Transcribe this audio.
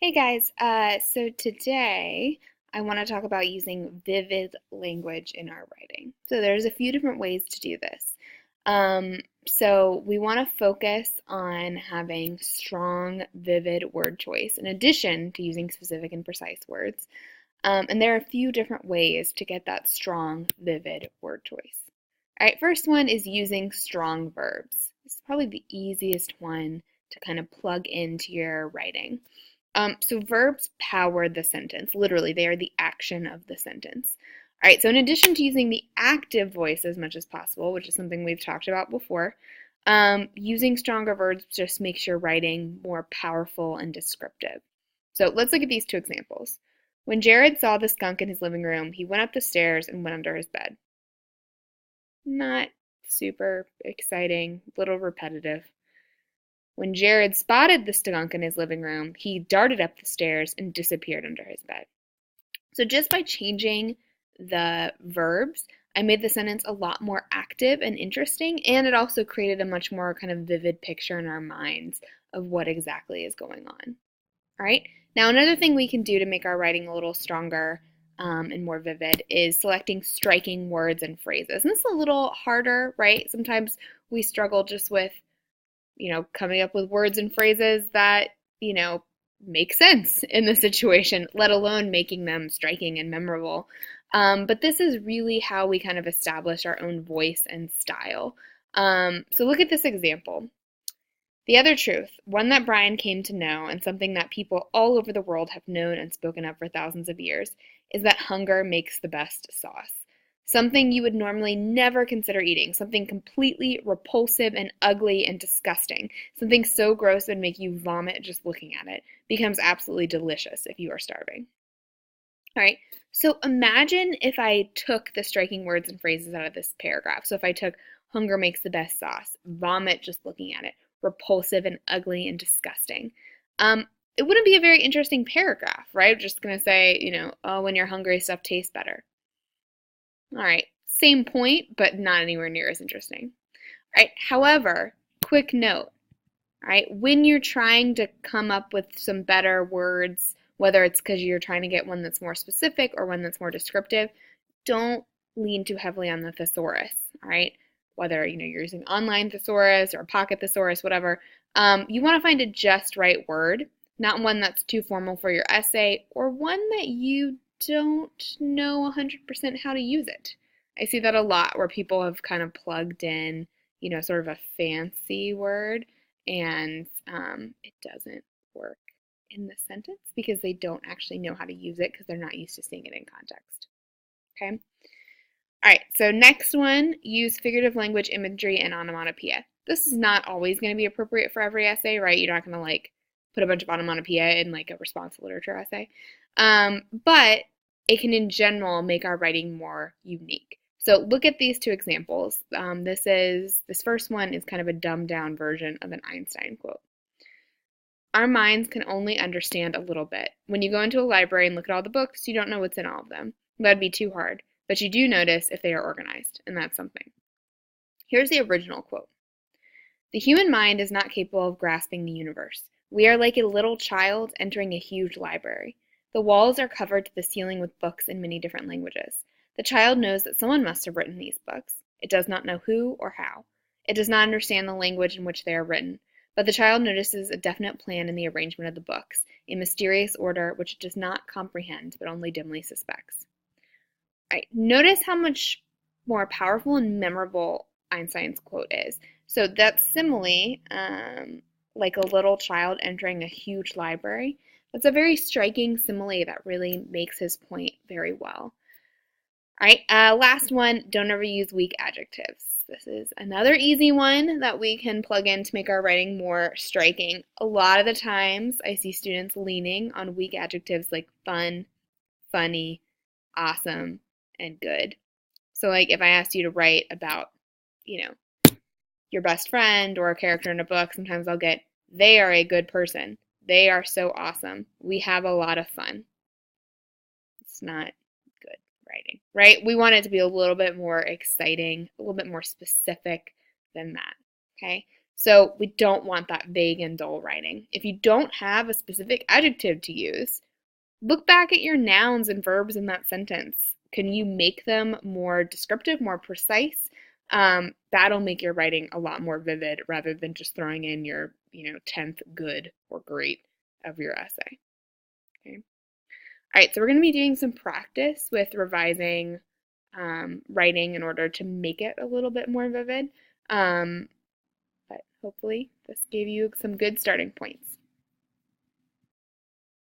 Hey guys, so today I want to talk about using vivid language in our writing. So there's a few different ways to do this. So we want to focus on having strong, vivid word choice in addition to using specific and precise words. And there are a few different ways to get that strong, vivid word choice. All right, first one is using strong verbs. This is probably the easiest one to kind of plug into your writing. So verbs power the sentence. Literally, they are the action of the sentence. All right, so in addition to using the active voice as much as possible, which is something we've talked about before, using stronger verbs just makes your writing more powerful and descriptive. So let's look at these two examples. When Jared saw the skunk in his living room, he went up the stairs and went under his bed. Not super exciting, little repetitive. When Jared spotted the skunk in his living room, he darted up the stairs and disappeared under his bed. So just by changing the verbs, I made the sentence a lot more active and interesting, and it also created a much more kind of vivid picture in our minds of what exactly is going on. All right. Now, another thing we can do to make our writing a little stronger and more vivid is selecting striking words and phrases. And this is a little harder, right? Sometimes we struggle just with coming up with words and phrases that, make sense in the situation, let alone making them striking and memorable. But this is really how we kind of establish our own voice and style. So look at this example. The other truth, one that Brian came to know and something that people all over the world have known and spoken of for thousands of years, is that hunger makes the best sauce. Something you would normally never consider eating, something completely repulsive and ugly and disgusting, something so gross it would make you vomit just looking at it, becomes absolutely delicious if you are starving. All right, so imagine if I took the striking words and phrases out of this paragraph. So if I took hunger makes the best sauce, vomit just looking at it, repulsive and ugly and disgusting. Um, it wouldn't be a very interesting paragraph, right? I'm just going to say, oh, when you're hungry, stuff tastes better. All right, same point, but not anywhere near as interesting. All right, however, quick note, all right, when you're trying to come up with some better words, whether it's because you're trying to get one that's more specific or one that's more descriptive, don't lean too heavily on the thesaurus, all right? Whether you're using online thesaurus or pocket thesaurus, whatever, you want to find a just right word, not one that's too formal for your essay or one that you don't know 100% how to use it. I see that a lot where people have kind of plugged in, sort of a fancy word and it doesn't work in the sentence because they don't actually know how to use it because they're not used to seeing it in context. Okay? All right, so next one, use figurative language, imagery, and onomatopoeia. This is not always going to be appropriate for every essay, right? You're not going to put a bunch of onomatopoeia in a response literature essay. But it can in general make our writing more unique. So look at these two examples. This first one is kind of a dumbed down version of an Einstein quote. Our minds can only understand a little bit. When you go into a library and look at all the books, you don't know what's in all of them. That'd be too hard. But you do notice if they are organized, and that's something. Here's the original quote. The human mind is not capable of grasping the universe. We are like a little child entering a huge library. The walls are covered to the ceiling with books in many different languages. The child knows that someone must have written these books. It does not know who or how. It does not understand the language in which they are written, but the child notices a definite plan in the arrangement of the books, a mysterious order which it does not comprehend but only dimly suspects. Right. Notice how much more powerful and memorable Einstein's quote is. So that simile, like a little child entering a huge library, that's a very striking simile that really makes his point very well. All right, last one, don't ever use weak adjectives. This is another easy one that we can plug in to make our writing more striking. A lot of the times I see students leaning on weak adjectives like fun, funny, awesome, and good. So if I asked you to write about, you know, your best friend or a character in a book, sometimes I'll get, they are a good person. They are so awesome. We have a lot of fun. It's not good writing, right? We want it to be a little bit more exciting, a little bit more specific than that, okay? So we don't want that vague and dull writing. If you don't have a specific adjective to use, look back at your nouns and verbs in that sentence. Can you make them more descriptive, more precise? That'll make your writing a lot more vivid rather than just throwing in your, 10th good or great of your essay. Okay. All right, so we're going to be doing some practice with revising writing in order to make it a little bit more vivid. But hopefully this gave you some good starting points.